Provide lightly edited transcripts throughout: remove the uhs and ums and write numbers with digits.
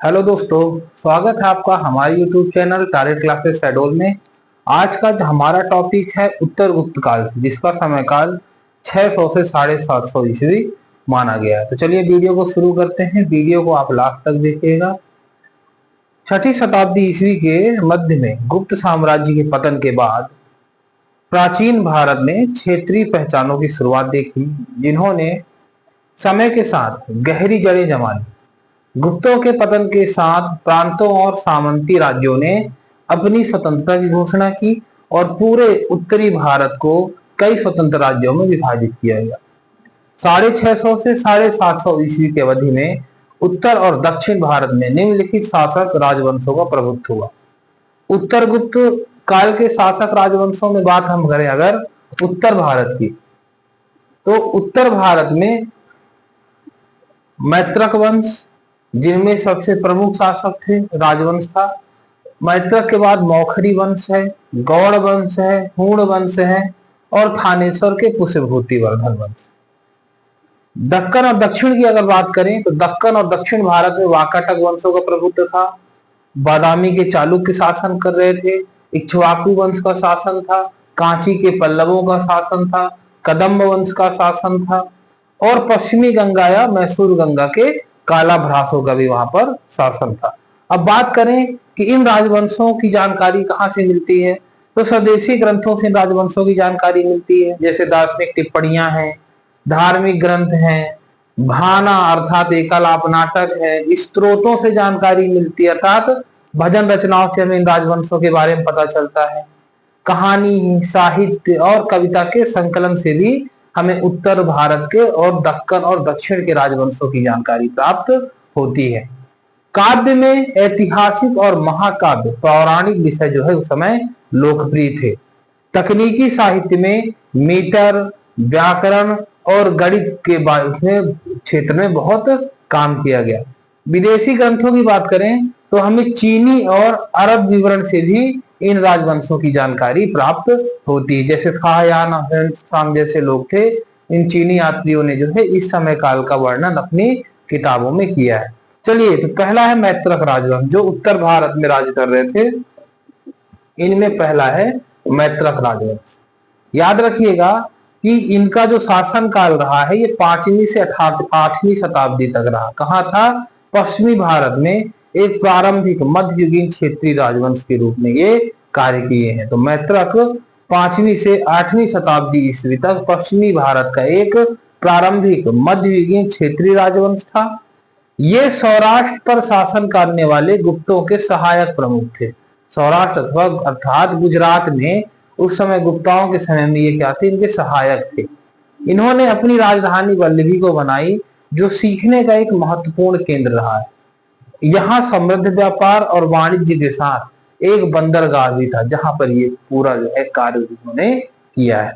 Hello दोस्तों, स्वागत है आपका हमारे YouTube channel talent classes Shahdol में। आज का जो हमारा टॉपिक है उत्तर गुप्त काल से, जिसका समय काल 600 से 750 ईस्वी माना गया है। तो चलिए वीडियो को शुरू करते हैं। वीडियो को आप लास्ट तक देखिएगा। छठी शताब्दी ईस्वी के मध्य में गुप्त साम्राज्य के पतन के बाद प्राचीन भारत ने क्षेत्रीय पहचानों की शुरुआत देखी, जिन्होंने समय के साथ गहरी जड़ें जमा ली। गुप्तों के पतन के साथ प्रांतों और सामंती राज्यों ने अपनी स्वतंत्रता की घोषणा की और पूरे उत्तरी भारत को कई स्वतंत्र राज्यों में विभाजित किया गया। 650 से 750 ईस्वी की अवधि में उत्तर और दक्षिण भारत में निम्नलिखित शासक राजवंशों का प्रभुत्व हुआ। उत्तर गुप्त काल के शासक राजवंशों में बात हम करें अगर उत्तर भारत की, तो उत्तर भारत में मैत्रक वंश, जिनमें सबसे प्रमुख शासक थे, राजवंश था। मैत्रक के बाद मौखरी वंश है, गौड़ वंश है, हूण वंश है और थानेश्वर के पुष्यभूति वर्धन वंश। दक्कन और दक्षिण की अगर बात करें तो दक्कन और दक्षिण भारत में वाकाटक वंशों का प्रभुत्व था। बादामी के चालुक्य शासन कर रहे थे। इक्ष्वाकु वंश का शासन था। कांची के पल्लवों का शासन था। कदम्ब वंश का शासन था और पश्चिमी गंगा या मैसूर गंगा के काला भ्रासों का भी वहां पर शासन था। अब बात करें कि इन राजवंशों की जानकारी कहाँ से मिलती है, तो स्वदेशी ग्रंथों से राजवंशों की जानकारी मिलती है, जैसे दार्शनिक टिप्पणियां हैं, धार्मिक ग्रंथ हैं, भाना अर्थात एकालाप नाटक है, स्त्रोतों से जानकारी मिलती है, अर्थात भजन रचनाओं से हमें इन राजवंशों के बारे में पता चलता है। कहानी, साहित्य और कविता के संकलन से भी हमें उत्तर भारत के और दक्कन और दक्षिण के राजवंशों की जानकारी प्राप्त होती है। काव्य में ऐतिहासिक और महाकाव्य पौराणिक विषय जो है उस समय लोकप्रिय थे। तकनीकी साहित्य में मीटर, व्याकरण और गणित के क्षेत्र में बहुत काम किया गया। विदेशी ग्रंथों की बात करें तो हमें चीनी और अरब विवरण से भी इन राजवंशों की जानकारी प्राप्त होती है। जैसे फाहयान सांग जैसे लोग थे, इन चीनी यात्रियों ने जो है इस समय काल का वर्णन अपनी किताबों में किया है। चलिए, तो पहला है मैत्रक राजवंश, जो उत्तर भारत में राज कर रहे थे। इनमें पहला है मैत्रक राजवंश। याद रखिएगा कि इनका जो शासन काल रहा है ये 5वीं से 8वीं शताब्दी तक रहा। कहाँ था? पश्चिमी भारत में एक प्रारंभिक मध्ययुगीन क्षेत्रीय राजवंश के रूप में ये कार्य किए हैं। तो मैत्रक 5वीं से 8वीं शताब्दी ईस्वी तक पश्चिमी भारत का एक प्रारंभिक मध्ययुगीन क्षेत्रीय राजवंश था। ये सौराष्ट्र पर शासन करने वाले गुप्तों के सहायक प्रमुख थे। सौराष्ट्र अथवा अर्थात गुजरात में उस समय गुप्ताओं के समय में ये क्या थे? इनके सहायक थे। इन्होंने अपनी राजधानी वल्लभी को बनाई, जो सीखने का एक महत्वपूर्ण केंद्र रहा है। यहाँ समृद्ध व्यापार और वाणिज्य के साथ एक बंदरगाह भी था, जहां पर ये पूरा जो है कार्य उन्होंने किया है।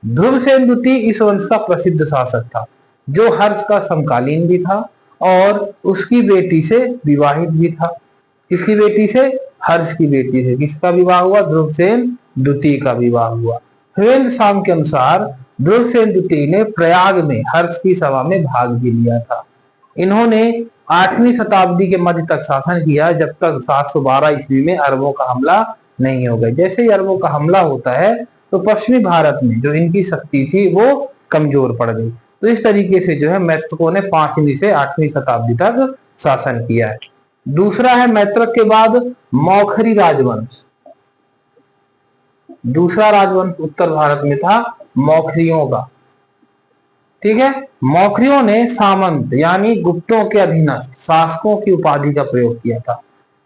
ध्रुवसेन द्वितीय इस वंश का प्रसिद्ध शासक था, जो हर्ष का समकालीन भी था और उसकी बेटी से विवाहित भी था। किसकी बेटी से? हर्ष की बेटी से। किसका विवाह हुआ? ध्रुवसेन द्वितीय का विवाह हुआ। हरेंद्र शाम के अनुसार ध्रुवसेन द्वितीय ने प्रयाग में हर्ष की सभा में भाग भी लिया था। इन्होंने 8वीं शताब्दी के मध्य तक शासन किया, जब तक 712 ईस्वी में अरबों का हमला नहीं हो गया। जैसे ही अरबों का हमला होता है तो पश्चिमी भारत में जो इनकी शक्ति थी वो कमजोर पड़ गई। तो इस तरीके से जो है मैत्रकों ने 5वीं से 8वीं शताब्दी तक शासन किया है। दूसरा है मैत्रक के बाद मौखरी राजवंश। दूसरा राजवंश उत्तर भारत में था मौखरियों का। ठीक है, मौखरियों ने सामंत यानी गुप्तों के अधीनस्थ शासकों की उपाधि का प्रयोग किया था।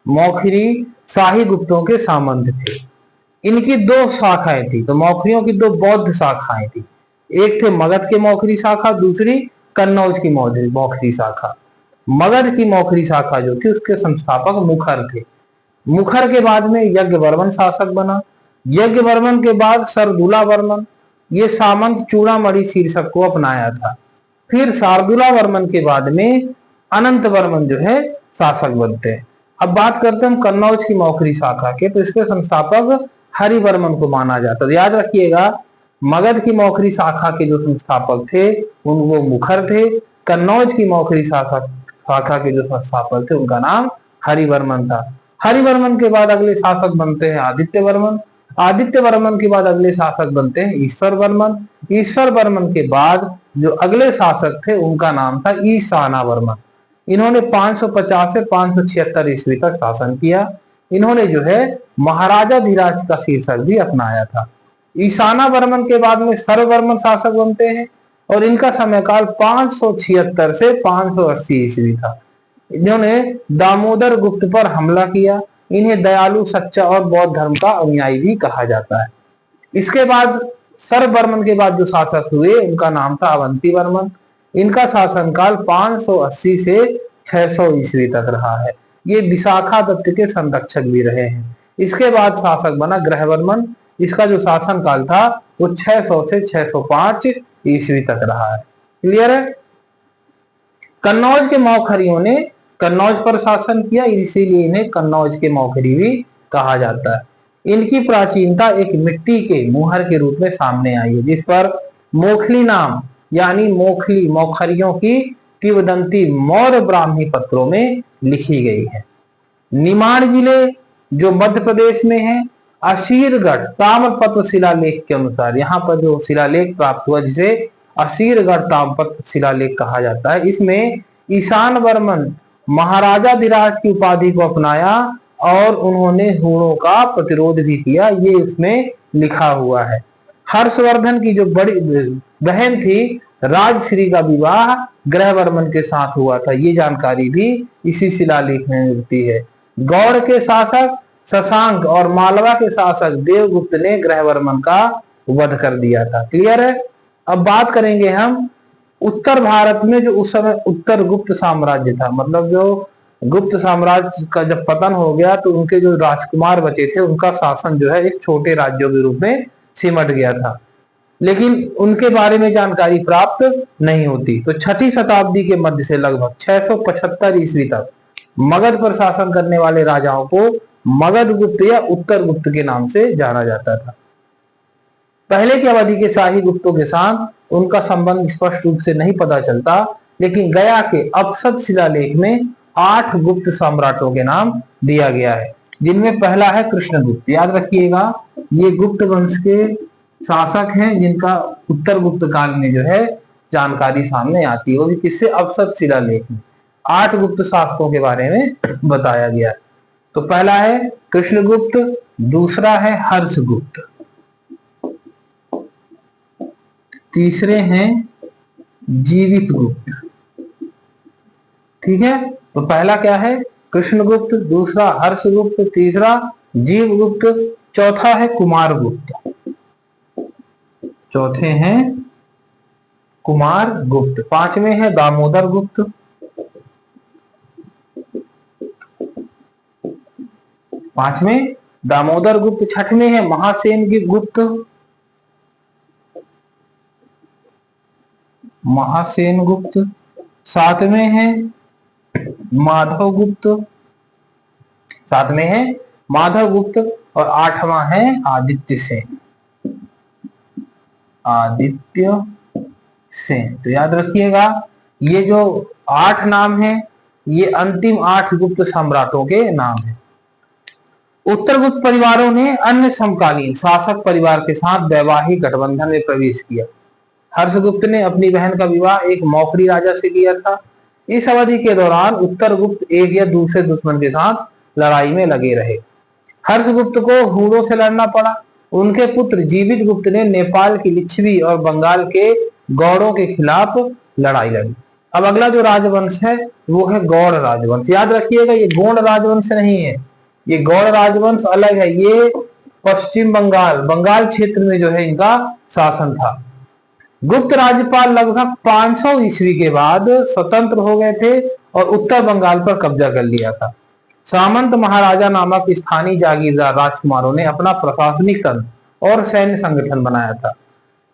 मौखरी शाही गुप्तों के सामंत थे। इनकी 2 शाखाएं थी। तो मौखरियों की 2 बौद्ध शाखाएं थी। एक थे मगध के मौखरी शाखा, दूसरी कन्नौज की मौखरी शाखा। मगध की मौखरी शाखा जो थी उसके संस्थापक मुखर थे। मुखर के बाद में यज्ञवर्मन शासक बना। यज्ञवर्मन के बाद शार्दूला वर्मन, ये सामंत चूड़ामणि शीर्षक को अपनाया था। फिर शार्दूला वर्मन के बाद में अनंत वर्मन जो है शासक बनते हैं। अब बात करते हैं हम कन्नौज की मौखरी शाखा के, तो इसके संस्थापक हरिवर्मन को माना जाता है। याद रखिएगा, मगध की मौखरी शाखा के जो संस्थापक थे वो मुखर थे। कन्नौज की मौखरी शाखा के जो संस्थापक थे उनका नाम हरिवर्मन था। हरिवर्मन के बाद अगले शासक बनते हैं आदित्य वर्मन। आदित्य वर्मन के बाद अगले शासक बनते हैं ईश्वर वर्मन। ईश्वर वर्मन के बाद जो अगले शासक थे उनका नाम था ईशाना वर्मन। इन्होंने 550 से 576 ईस्वी तक शासन किया। इन्होंने जो है महाराजा धीराज का शीर्षक भी अपनाया था। ईशाना वर्मन के बाद में सर्ववर्मन शासक बनते हैं और इनका समयकाल 576 से 580 ईस्वी था। इन्होंने दामोदर गुप्त पर हमला किया। इन्हें दयालु, सच्चा और बौद्ध धर्म का अनुयायी भी कहा जाता है। इसके बाद सर्ववर्मन के बाद जो शासक हुए उनका नाम था अवंती वर्मन। इनका शासनकाल 580 से 600 ईस्वी तक रहा है। ये विशाखा दत्त के संरक्षक भी रहे हैं। इसके बाद शासक बना ग्रहवर्मन। इसका जो शासन काल था वो 600 से 605 ईस्वी तक रहा है। क्लियर है। कन्नौज के मौखरियों ने कन्नौज पर शासन किया, इसीलिए इन्हें कन्नौज के मौखरी भी कहा जाता है। इनकी प्राचीनता एक मिट्टी के मुहर के रूप में सामने आई है, जिस पर मोखली नाम यानी मोखली मौखरियों की किंवदंती मौर्य ब्राह्मी पत्रों में लिखी गई है। निमाड़ जिले जो मध्य प्रदेश में है, असीरगढ़ ताम्रपत्र शिलालेख के अनुसार यहाँ पर जो शिलालेख प्राप्त हुआ जिसे असीरगढ़ ताम्रपत्र शिलालेख कहा जाता है, इसमें ईशान वर्मन महाराजा धीराज की उपाधि को अपनाया और उन्होंने हूणों का प्रतिरोध भी किया, ये उसमें लिखा हुआ है। हर्षवर्धन की जो बड़ी बहन थी राजश्री का विवाह ग्रहवर्मन के साथ हुआ था, ये जानकारी भी इसी शिलालेख में मिलती है। गौड़ के शासक शशांक और मालवा के शासक देवगुप्त ने ग्रहवर्मन का वध कर दिया था। क्लियर है। अब बात करेंगे हम उत्तर भारत में जो उस समय उत्तर गुप्त साम्राज्य था, मतलब जो गुप्त साम्राज्य का जब पतन हो गया तो उनके जो राजकुमार बचे थे उनका शासन जो है एक छोटे राज्यों के रूप में सिमट गया था, लेकिन उनके बारे में जानकारी प्राप्त नहीं होती। तो 6ठी शताब्दी के मध्य से लगभग 675 ईस्वी तक मगध पर शासन करने वाले राजाओं को मगध गुप्त या उत्तर गुप्त के नाम से जाना जाता था। पहले की अवधि के शाही गुप्तों के साथ उनका संबंध स्पष्ट रूप से नहीं पता चलता, लेकिन गया के अक्षत शिलालेख में 8 गुप्त सम्राटों के नाम दिया गया है, जिनमें पहला है कृष्णगुप्त। याद रखिएगा, ये गुप्त वंश के शासक हैं जिनका उत्तर गुप्त काल में जो है जानकारी सामने आती है, वो भी किससे, अक्षत शिलालेख में 8 गुप्त शासकों के बारे में बताया गया। तो पहला है कृष्णगुप्त, दूसरा है हर्षगुप्त, तीसरे हैं जीवित गुप्त। ठीक है, तो पहला क्या है कृष्णगुप्त, दूसरा हर्षगुप्त, तीसरा जीवगुप्त, चौथा है कुमार गुप्त। चौथे हैं कुमार गुप्त, पांचवें है दामोदर गुप्त, पांचवें दामोदर गुप्त, छठवें है महासेन गुप्त, महासेन गुप्त, सातवें है माधव गुप्त, सातवें है माधव गुप्त और आठवां है आदित्य सेन, आदित्य सेन। तो याद रखिएगा ये जो 8 नाम है ये अंतिम 8 गुप्त सम्राटों के नाम है। उत्तर गुप्त परिवारों ने अन्य समकालीन शासक परिवार के साथ वैवाहिक गठबंधन में प्रवेश किया। हर्षगुप्त ने अपनी बहन का विवाह एक मौखरी राजा से किया था। इस अवधि के दौरान उत्तर गुप्त एक या दूसरे दुश्मन के साथ लड़ाई में लगे रहे। हर्षगुप्त को हूणों से लड़ना पड़ा। उनके पुत्र जीवित गुप्त ने नेपाल की लिच्छवी और बंगाल के गौड़ों के खिलाफ लड़ाई लड़ी। अब अगला जो राजवंश है वो है गौड़ राजवंश। याद रखिएगा ये गोंड राजवंश नहीं है, ये गौड़ राजवंश अलग है। ये पश्चिम बंगाल क्षेत्र में जो है इनका शासन था। गुप्त राज्यपाल लगभग 500 ईस्वी के बाद स्वतंत्र हो गए थे और उत्तर बंगाल पर कब्जा कर लिया था। सामंत महाराजा नामक स्थानीय जागीरदार राजकुमारों ने अपना प्रशासनिक तंत्र और सैन्य संगठन बनाया था।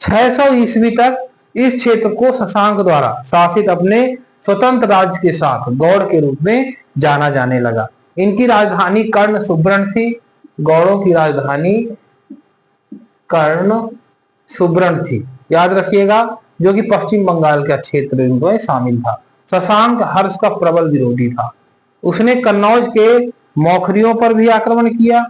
600 ईस्वी तक इस क्षेत्र को शशांक द्वारा शासित अपने स्वतंत्र राज्य के साथ गौड़ के रूप में जाना जाने लगा। इनकी राजधानी कर्ण सुब्रण थी। गौड़ों की राजधानी कर्ण सुब्रण थी, याद रखिएगा, जो कि पश्चिम बंगाल का क्षेत्र इनमें शामिल था। शशांक हर्ष का प्रबल विरोधी था। उसने कन्नौज के मौखरियों पर भी आक्रमण किया,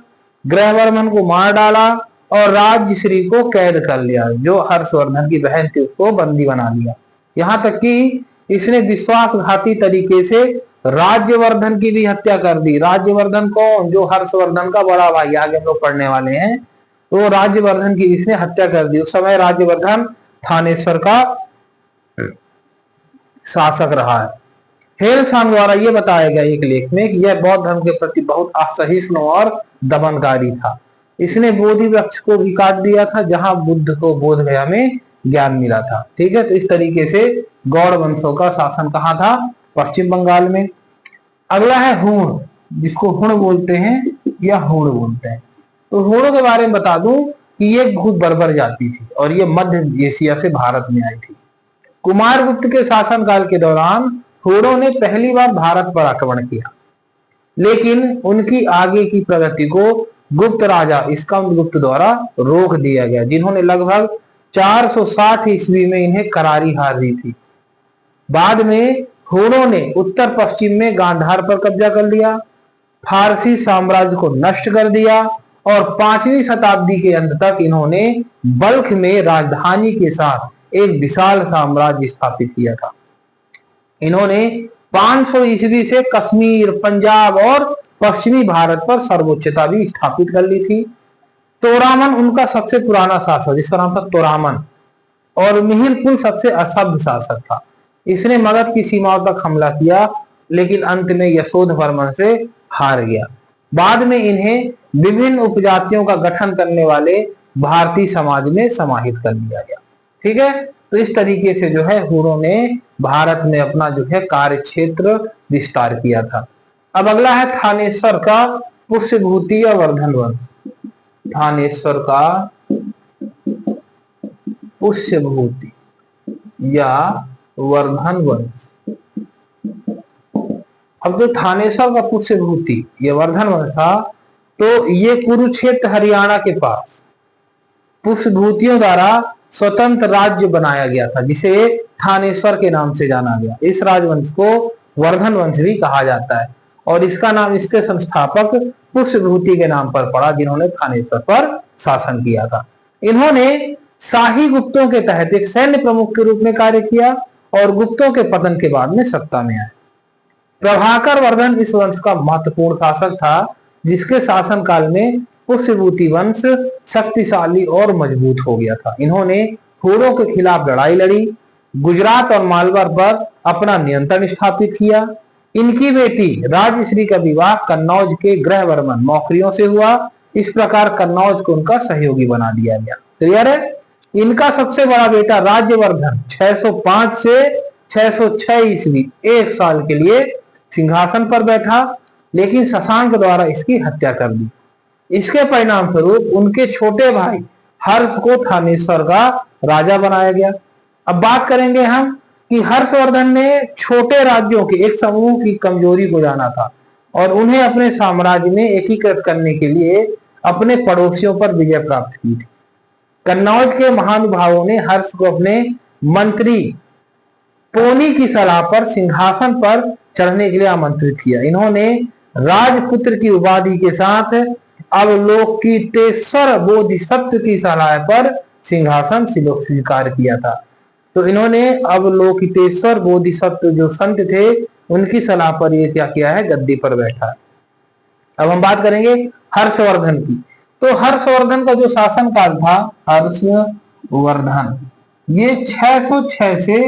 ग्रहवर्मन को मार डाला और राजश्री को कैद कर लिया। जो हर्षवर्धन की बहन थी उसको बंदी बना लिया। यहाँ तक कि इसने विश्वासघाती तरीके से राज्यवर्धन की भी हत्या कर दी। राज्यवर्धन कौन? जो हर्षवर्धन का बड़ा भाई, आगे हम लोग पढ़ने वाले हैं। तो राज्यवर्धन की इसने हत्या कर दी। उस समय राज्यवर्धन थानेश्वर का शासक रहा है। हेलसांग द्वारा यह बताया गया एक लेख में कि यह बौद्ध धर्म के प्रति बहुत असहिष्णु और दमनकारी था। इसने बोधि वृक्ष को भी काट दिया था जहां बुद्ध को बोध गया में ज्ञान मिला था। ठीक है, तो इस तरीके से गौड़ वंशों का शासन कहाँ था? पश्चिम बंगाल में। अगला है हूण, जिसको हुण बोलते हैं या हूण बोलते हैं। तो हूणों के बारे में बता दूं कि ये बहुत बर्बर जाति थी और ये मध्य एशिया से भारत में आई थी। कुमारगुप्त के शासनकाल के दौरान हूणों ने पहली बार भारत पर आक्रमण किया, लेकिन उनकी आगे की प्रगति को गुप्त राजा स्कंदगुप्त द्वारा रोक दिया गया, जिन्होंने लगभग 460 ईस्वी में इन्हें करारी हार दी थी। बाद में हूणों ने उत्तर पश्चिम में गांधार पर कब्जा कर लिया, फारसी साम्राज्य को नष्ट कर दिया और 5वीं शताब्दी के अंत तक इन्होंने बल्ख में राजधानी के साथ एक विशाल साम्राज्य स्थापित किया था। इन्होंने 500 ईस्वी से कश्मीर, पंजाब और पश्चिमी भारत पर सर्वोच्चता भी स्थापित कर ली थी। तोरामन उनका सबसे पुराना शासक, जिसका नाम था तोरामन, और मिहिरपुर सबसे असभ्य शासक था। इसने मगध की सीमाओं तक हमला किया, लेकिन अंत में यशोधवर्मन से हार गया। बाद में इन्हें विभिन्न उपजातियों का गठन करने वाले भारतीय समाज में समाहित कर लिया गया। ठीक है, तो इस तरीके से जो है हूणों ने भारत में अपना जो है कार्य क्षेत्र विस्तार किया था। अब अगला है थानेश्वर का पुष्यभूति या वर्धन वंश। थानेश्वर का पुष्यभूति या वर्धन वंश। अब जो थानेश्वर का पुष्यभूति या वर्धन वंश था, तो ये कुरुक्षेत्र हरियाणा के पास पुष्यभूतियों द्वारा स्वतंत्र राज्य बनाया गया था, जिसे थानेश्वर के नाम से जाना गया। इस राजवंश को वर्धन वंश भी कहा जाता है और इसका नाम इसके संस्थापक पुष्यभूति के नाम पर पड़ा, जिन्होंने थानेश्वर पर शासन किया था। इन्होंने शाही गुप्तों के तहत एक सैन्य प्रमुख के रूप में कार्य किया और गुप्तों के पतन के बाद में सत्ता में आए। प्रभाकर वर्धन इस वंश का महत्वपूर्ण शासक था, जिसके शासनकाल में पुष्यभूति वंश शक्तिशाली और मजबूत हो गया था। इन्होंने हूणों के खिलाफ लड़ाई लड़ी, गुजरात और मालवर पर अपना नियंत्रण स्थापित किया। इनकी बेटी राजश्री का विवाह कन्नौज के ग्रहवर्मन मौखरियों से हुआ। इस प्रकार कन्नौज को उनका सहयोगी बना दिया गया। क्लियर है? इनका सबसे बड़ा बेटा राज्यवर्धन 605 से 606 ईस्वी 1 साल के लिए सिंहासन पर बैठा, लेकिन शशांक द्वारा इसकी हत्या कर दी। इसके परिणाम स्वरूप उनके छोटे भाई हर्ष को थानेश्वर का राजा बनाया गया। अब बात करेंगे हम कि हर्षवर्धन ने छोटे राज्यों के एक समूह की कमजोरी को जाना था और उन्हें अपने साम्राज्य में एकीकृत करने के लिए अपने पड़ोसियों पर विजय प्राप्त की थी। कन्नौज के महानुभावों ने हर्ष को अपने मंत्री पोनी की सलाह पर सिंहासन पर चढ़ने के लिए आमंत्रित किया। इन्होंने राजपुत्र की उपाधि के साथ अवलोकितेश्वर बोधिसत्व की सलाह पर सिंहासन स्वीकार किया था। तो इन्होंने अवलोकितेश्वर बोधिसत्व जो संत थे, उनकी सलाह पर ये क्या किया है? गद्दी पर बैठा। अब हम बात करेंगे हर्षवर्धन की। तो हर्षवर्धन का जो शासन काल था, हर्षवर्धन ये 606 से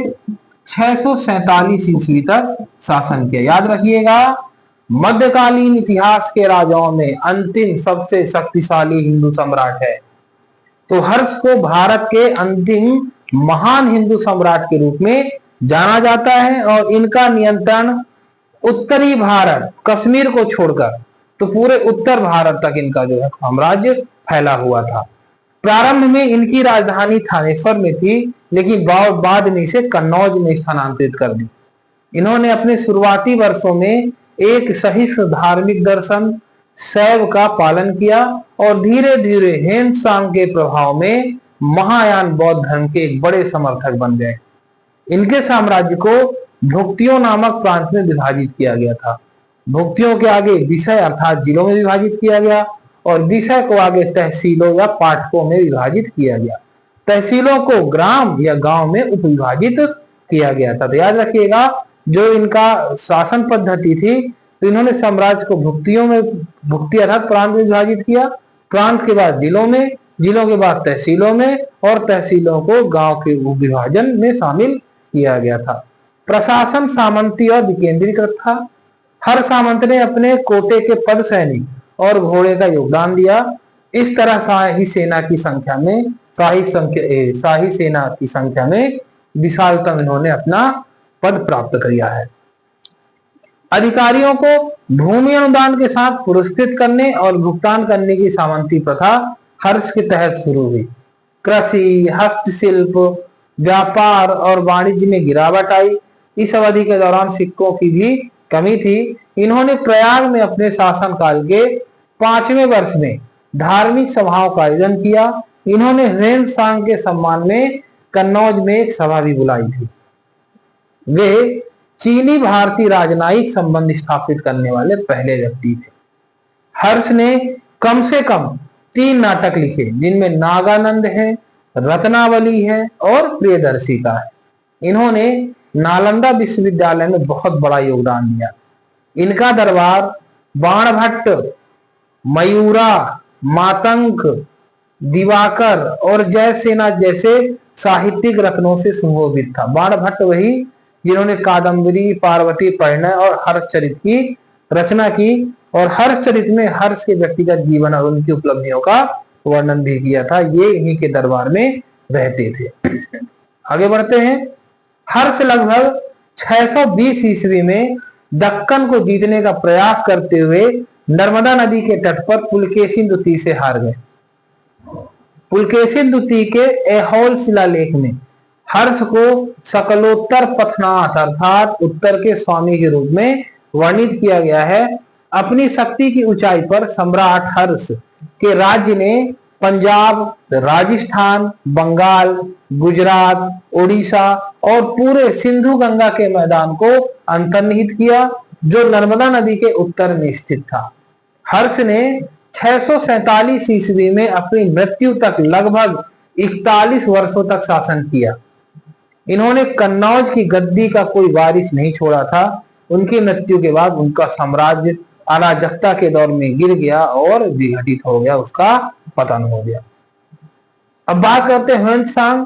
647 ईस्वी तक शासन किया। याद रखिएगा, मध्यकालीन इतिहास के राजाओं में अंतिम सबसे शक्तिशाली हिंदू सम्राट है। तो हर्ष को भारत के अंतिम महान हिंदू सम्राट के रूप में जाना जाता है और इनका नियंत्रण उत्तरी भारत, कश्मीर को छोड़कर तो पूरे उत्तर भारत तक इनका जो है साम्राज्य फैला हुआ था। प्रारंभ में इनकी राजधानी थानेश्वर में थी, लेकिन बाद में इसे कन्नौज में स्थानांतरित कर दी। इन्होंने अपने शुरुआती वर्षों में एक सहिष्णु धार्मिक दर्शन शैव का पालन किया और धीरे धीरे हेनसांग के प्रभाव में महायान बौद्ध धर्म के एक बड़े समर्थक बन गए। इनके साम्राज्य को भुक्तियों नामक प्रांत में विभाजित किया गया था। भुक्तियों के आगे विषय अर्थात जिलों में विभाजित किया गया और विषय को आगे तहसीलों या पाठकों में विभाजित किया गया। तहसीलों को ग्राम या गांव में उपविभाजित किया गया था। तो याद रखिएगा, जो इनका शासन पद्धति थी, तो इन्होंने साम्राज्य को भुक्तियों में, भुक्ति अर्थात प्रांत में विभाजित किया, प्रांत के बाद जिलों में, जिलों के बाद तहसीलों में और तहसीलों को गांव के विभाजन में शामिल किया गया था। प्रशासन सामंती और विकेंद्रीकृत था। हर सामंत ने अपने कोटे के पद सैनिक और घोड़े का योगदान दिया। इस तरह शाही सेना की संख्या में विशालतम इन्होंने अपना पद प्राप्त किया है। अधिकारियों को भूमि अनुदान के साथ पुरस्कृत करने और भुगतान करने की सामंती प्रथा हर्ष के तहत शुरू हुई। कृषि, हस्तशिल्प, व्यापार और वाणिज्य में गिरावट आई। इस अवधि के दौरान सिक्कों की भी कमी थी। इन्होंने प्रयाग में अपने शासनकाल के 5वें वर्ष में धार्मिक सभाओं का आयोजन किया। इन्होंने ह्वेन सांग के सम्मान में कन्नौज में एक सभा भी बुलाई थी। वे चीनी भारतीय राजनयिक संबंध स्थापित करने वाले पहले व्यक्ति थे। हर्ष ने कम से कम 3 नाटक लिखे, जिनमें नागानंद है, रत्नावली है और प्रियदर्शिका है। इन्होंने नालंदा विश्वविद्यालय में बहुत बड़ा योगदान दिया। इनका दरबार बाणभट्ट, मयूरा, मातंग, दिवाकर और जयसेना जैसे साहित्यिक रत्नों से सुशोभित था। बाणभट्ट वही जिन्होंने कादम्बरी, पार्वती परिणय और हर्षचरित की रचना की और हर्षचरित में हर्ष के व्यक्तिगत जीवन और उनकी उपलब्धियों का वर्णन भी किया था। ये इन्हीं के दरबार में रहते थे। आगे बढ़ते हैं। हर्ष लगभग 620 ईस्वी में दक्कन को जीतने का प्रयास करते हुए नर्मदा नदी के तट पर पुलकेशिन द्वितीय से हार गए। पुलकेशिन द्वितीय के ऐहोल शिलालेख में हर्ष को सकलोत्तर पथनाथ अर्थात उत्तर के स्वामी के रूप में वर्णित किया गया है। अपनी शक्ति की ऊंचाई पर सम्राट हर्ष के राज्य ने पंजाब, राजस्थान, बंगाल, गुजरात, ओडिशा और पूरे सिंधु गंगा के मैदान को अंतर्निहित किया, जो नर्मदा नदी के उत्तर में स्थित था। हर्ष ने 647 ईस्वी में अपनी मृत्यु तक लगभग 41 वर्षों तक शासन किया। इन्होंने कन्नौज की गद्दी का कोई वारिस नहीं छोड़ा था। उनकी मृत्यु के बाद उनका साम्राज्य अराजकता के दौर में गिर गया और विघटित हो गया, उसका पतन हो गया। अब बात करते हैं ह्वेन सांग।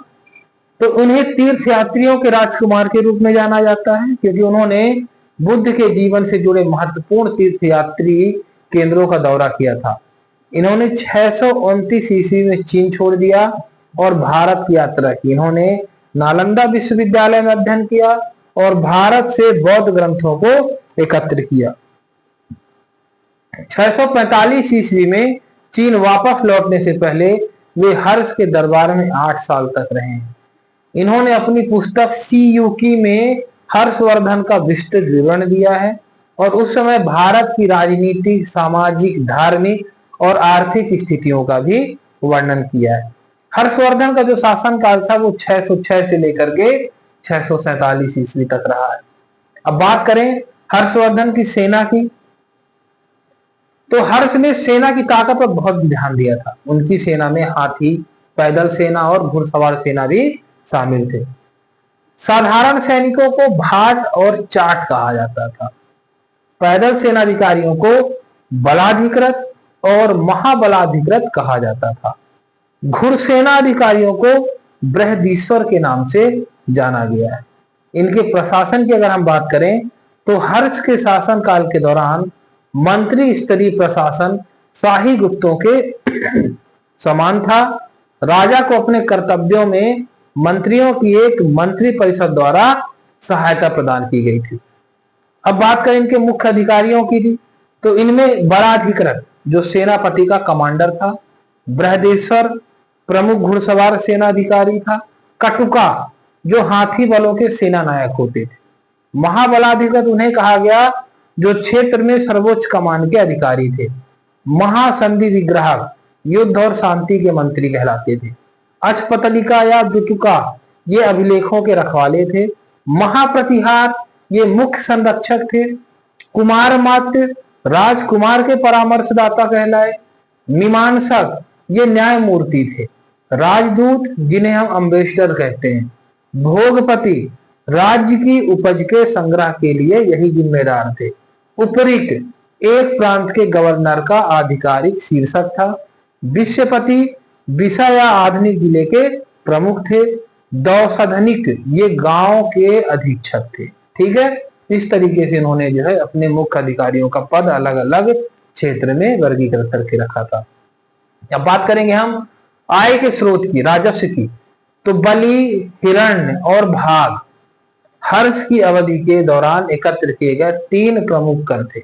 तो उन्हें तीर्थ यात्रियों के राजकुमार के रूप में जाना जाता है, क्योंकि उन्होंने बुद्ध के जीवन से जुड़े महत्वपूर्ण तीर्थ यात्री केंद्रों का दौरा किया था। इन्होंने 629 ईस्वी में चीन छोड़ दिया और भारत की यात्रा की। इन्होंने नालंदा विश्वविद्यालय में अध्ययन किया और भारत से बौद्ध ग्रंथों को एकत्र किया। 645 ईस्वी में चीन वापस लौटने से पहले वे हर्ष के दरबार में 8 साल तक रहे। इन्होंने अपनी पुस्तक सी यूकी में हर्षवर्धन का विस्तृत विवरण दिया है और उस समय भारत की राजनीतिक, सामाजिक, धार्मिक और आर्थिक स्थितियों का भी वर्णन किया है। हर्षवर्धन का जो शासन काल था वो 606 से लेकर के 647 ईस्वी तक रहा है। अब बात करें हर्षवर्धन की सेना की, तो हर्ष ने सेना की ताकत पर बहुत ध्यान दिया था। उनकी सेना में हाथी, पैदल सेना और घुड़सवार सेना भी शामिल थे। साधारण सैनिकों को भाट और चाट कहा जाता था। पैदल सेनाधिकारियों को बलाधिकृत और महाबलाधिकृत कहा जाता था। घुड़सेना अधिकारियों को बृहदीश्वर के नाम से जाना गया है। इनके प्रशासन की अगर हम बात करें तो हर्ष के शासन काल के दौरान मंत्री स्तरीय प्रशासन शाही गुप्तों के समान था। राजा को अपने कर्तव्यों में मंत्रियों की एक मंत्री परिषद द्वारा सहायता प्रदान की गई थी। अब बात करें इनके मुख्य अधिकारियों की थी, तो इनमें बड़ाधिकृत जो सेनापति का कमांडर था, बृहदेश्वर प्रमुख घुड़सवार सेना अधिकारी था, कटुका जो हाथी बलों के सेना नायक होते थे, महाबलाधिकृत उन्हें कहा गया जो क्षेत्र में सर्वोच्च कमान के अधिकारी थे, महासंधि विग्राहक युद्ध और शांति के मंत्री कहलाते थे, अचपतलिका या जुतुका ये अभिलेखों के रखवाले थे। महाप्रतिहार ये मुख्य संरक्षक थे। कुमार मात्य राजकुमार के परामर्शदाता कहलाए। मीमांसक ये न्यायमूर्ति थे। राजदूत जिन्हें हम अम्बेसडर कहते हैं। भोगपति राज्य की उपज के संग्रह के लिए यही जिम्मेदार थे। उपरिक्त एक प्रांत के गवर्नर का आधिकारिक शीर्षक था। विश्वपति विषा या आधुनिक जिले के प्रमुख थे। दौसधनिक ये गांव के अधीक्षक थे। ठीक है, इस तरीके से इन्होंने जो है अपने मुख्य अधिकारियों का पद अलग अलग क्षेत्र में वर्गीकृत करके रखा था। अब बात करेंगे हम आय के स्रोत की, राजस्व की। तो बलि, हिरण्य और भाग हर्ष की अवधि के दौरान एकत्र किए गए 3 प्रमुख कर थे।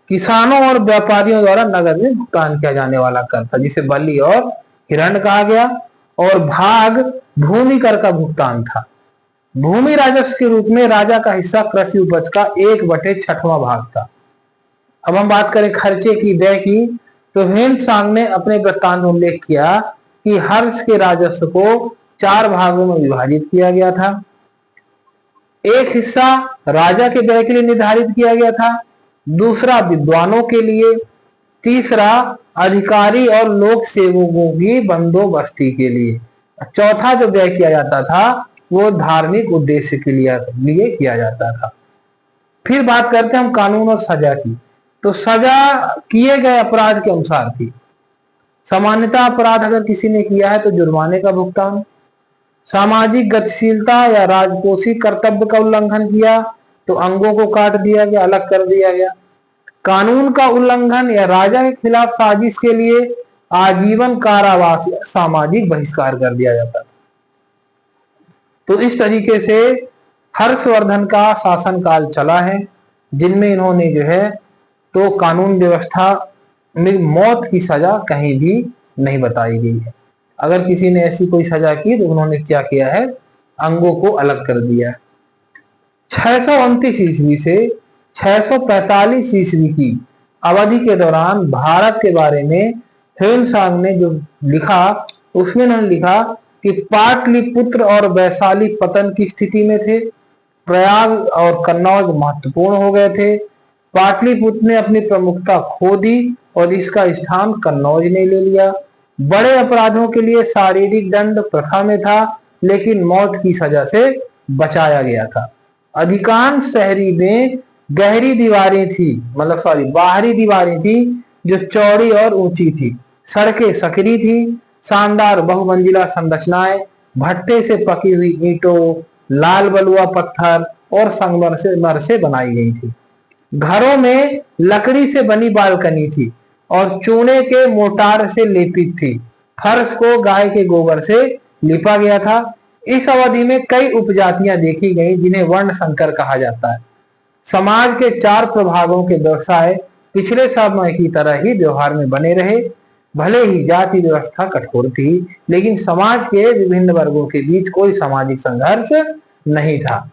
किसानों और व्यापारियों द्वारा नगद में भुगतान किया जाने वाला कर था, जिसे बलि और हिरण्य कहा गया। और भाग भूमि कर का भुगतान था। भूमि राजस्व के रूप में राजा का हिस्सा कृषि उपज का 1/6वां भाग था। अब हम बात करें खर्चे की, व्यय की, तो ह्वेन-त्सांग ने अपने वृत्तांत में उल्लेख किया कि हर्ष के राजस्व को 4 भागों में विभाजित किया गया था। एक हिस्सा राजा के व्यय के लिए निर्धारित किया गया था, दूसरा विद्वानों के लिए, तीसरा अधिकारी और लोक सेवकों की बंदोबस्ती के लिए, चौथा जो व्यय किया जाता था वो धार्मिक उद्देश्य के लिए किया जाता था। फिर बात करते हैं हम कानून और सजा की। तो सजा किए गए अपराध के अनुसार थी। सामान्यतः अपराध अगर किसी ने किया है तो जुर्माने का भुगतान। सामाजिक गतिशीलता या राजकोषीय कर्तव्य का उल्लंघन किया तो अंगों को काट दिया गया, अलग कर दिया गया। कानून का उल्लंघन या राजा के खिलाफ साजिश के लिए आजीवन कारावास या सामाजिक बहिष्कार कर दिया जाता। तो इस तरीके से हर्षवर्धन का शासनकाल चला है, जिनमें इन्होंने जो है तो कानून व्यवस्था में मौत की सजा कहीं भी नहीं बताई गई है। अगर किसी ने ऐसी कोई सजा की तो उन्होंने क्या किया है, अंगों को अलग कर दिया। 629 ईस्वी से 645 ईस्वी की अवधि के दौरान भारत के बारे में ह्वेन-त्सांग ने जो लिखा उसमें उन्होंने लिखा कि पाटलिपुत्र और वैशाली पतन की स्थिति में थे। प्रयाग और कन्नौज महत्वपूर्ण हो गए थे। पाटलिपुत्र ने अपनी प्रमुखता खो दी और इसका स्थान कन्नौज ने ले लिया। बड़े अपराधों के लिए शारीरिक दंड प्रथा में था, लेकिन मौत की सजा से बचाया गया था। अधिकांश शहरी में गहरी दीवारें थी, बाहरी दीवारें थी जो चौड़ी और ऊंची थी। सड़कें सकरी थी। शानदार बहुमंजिला संरचनाएं भट्टे से पकी हुई ईंटों, लाल बलुआ पत्थर और संगमरमर से बनाई गई थी। घरों में लकड़ी से बनी बालकनी थी और चूने के मोटार से लेपित थी। फर्श को गाय के गोबर से लिपा गया था। इस अवधि में कई उपजातियां देखी गई जिन्हें वर्ण संकर कहा जाता है। समाज के 4 प्रभागों के व्यवसाय पिछले समय की तरह ही व्यवहार में बने रहे। भले ही जाति व्यवस्था कठोर थी, लेकिन समाज के विभिन्न वर्गों के बीच कोई सामाजिक संघर्ष नहीं था।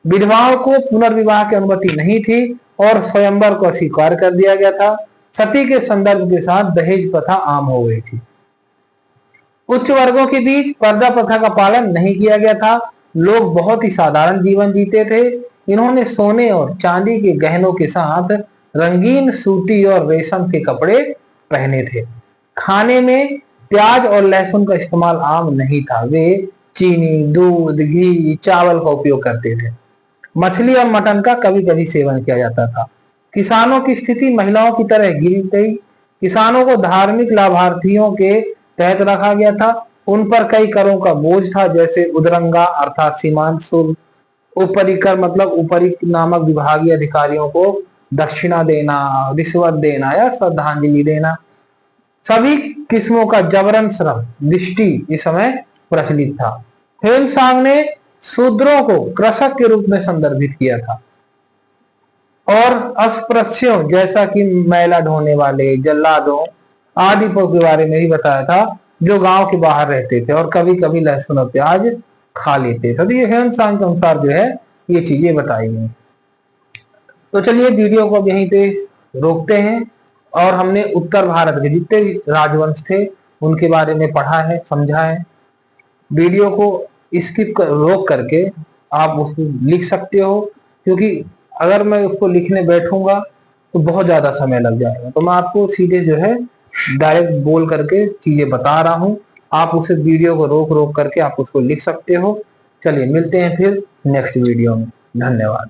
विधवाओं को पुनर्विवाह की अनुमति नहीं थी और स्वयंवर को अस्वीकार कर दिया गया था। सती के संदर्भ के साथ दहेज प्रथा आम हो गई थी। उच्च वर्गों के बीच पर्दा प्रथा का पालन नहीं किया गया था। लोग बहुत ही साधारण जीवन जीते थे। इन्होंने सोने और चांदी के गहनों के साथ रंगीन सूती और रेशम के कपड़े पहने थे। खाने में प्याज और लहसुन का इस्तेमाल आम नहीं था। वे चीनी, दूध, घी, चावल का उपयोग करते थे। मछली और मटन का कभी कभी सेवन किया जाता था। किसानों की स्थिति महिलाओं की तरह गिर गई। किसानों को धार्मिक लाभार्थियों के तहत रखा गया था। उन पर कई करों का बोझ था, जैसे उदरंगा अर्थात सीमांत शुल्क, उपरिकर उपरिक नामक विभागीय अधिकारियों को दक्षिणा देना, रिश्वत देना या श्रद्धांजलि देना। सभी किस्मों का जबरन श्रम दृष्टि इस समय प्रचलित था। ह्वेन-त्सांग ने शूद्रों को कृषक के रूप में संदर्भित किया था और अस्पृश्यों जैसा कि मैला ढोने वाले, जल्लादों आदि के बारे में भी बताया था, जो गांव के बाहर रहते थे और कभी कभी लहसुन और प्याज खा लेते थे। तो ये ह्वेन-त्सांग के अनुसार जो है ये चीजें बताई गई। तो चलिए वीडियो को अब यहीं पे रोकते हैं और हमने उत्तर भारत के जितने भी राजवंश थे उनके बारे में पढ़ा है, समझा है। वीडियो को रोक करके आप उसको लिख सकते हो, क्योंकि अगर मैं उसको लिखने बैठूंगा तो बहुत ज्यादा समय लग जाएगा। तो मैं आपको सीधे जो है डायरेक्ट बोल करके चीजें बता रहा हूँ, आप उसे वीडियो को रोक रोक करके आप उसको लिख सकते हो। चलिए मिलते हैं फिर नेक्स्ट वीडियो में। धन्यवाद।